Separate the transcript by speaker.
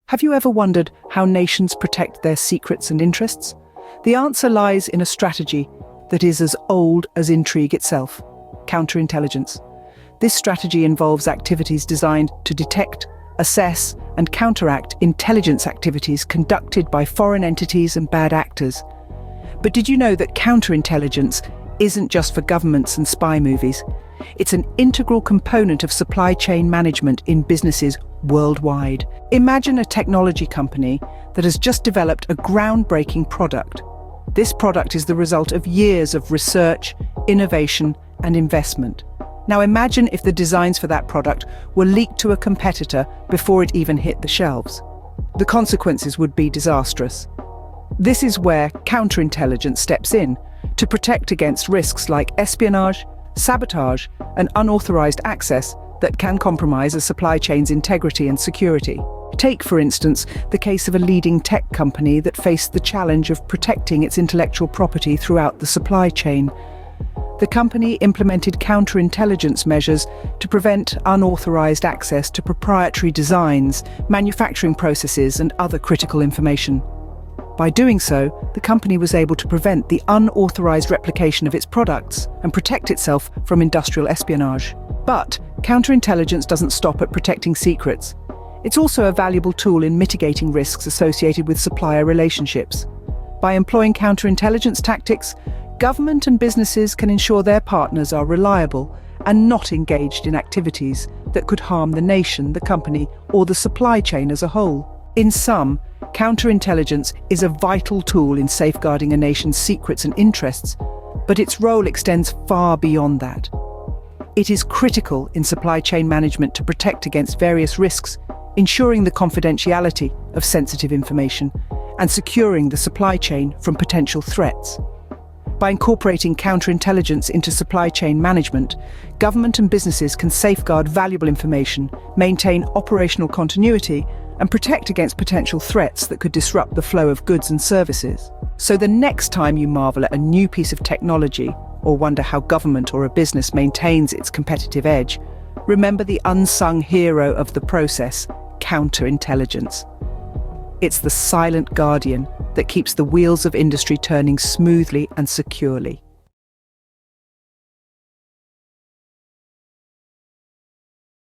Speaker 1: Have you ever wondered how nations protect their secrets and interests? The answer lies in a strategy that is as old as intrigue itself: counterintelligence. This strategy involves activities designed to detect, assess, and counteract intelligence activities conducted by foreign entities and bad actors. But did you know that counterintelligence isn't just for governments and spy movies? It's an integral component of supply chain management in businesses worldwide. Imagine a technology company that has just developed a groundbreaking product. This product is the result of years of research, innovation, and investment. Now imagine if the designs for that product were leaked to a competitor before it even hit the shelves. The consequences would be disastrous. This is where counterintelligence steps in to protect against risks like espionage, sabotage, and unauthorized access that can compromise a supply chain's integrity and security. Take, for instance, the case of a leading tech company that faced the challenge of protecting its intellectual property throughout the supply chain. The company implemented counterintelligence measures to prevent unauthorized access to proprietary designs, manufacturing processes, and other critical information. By doing so, the company was able to prevent the unauthorized replication of its products and protect itself from industrial espionage. But counterintelligence doesn't stop at protecting secrets. It's also a valuable tool in mitigating risks associated with supplier relationships. By employing counterintelligence tactics, government and businesses can ensure their partners are reliable and not engaged in activities that could harm the nation, the company, or the supply chain as a whole. In sum, counterintelligence is a vital tool in safeguarding a nation's secrets and interests, but its role extends far beyond that. It is critical in supply chain management to protect against various risks, ensuring the confidentiality of sensitive information and securing the supply chain from potential threats. By incorporating counterintelligence into supply chain management, government and businesses can safeguard valuable information, maintain operational continuity, and protect against potential threats that could disrupt the flow of goods and services. So the next time you marvel at a new piece of technology or wonder how government or a business maintains its competitive edge, remember the unsung hero of the process: counterintelligence. It's the silent guardian that keeps the wheels of industry turning smoothly and securely.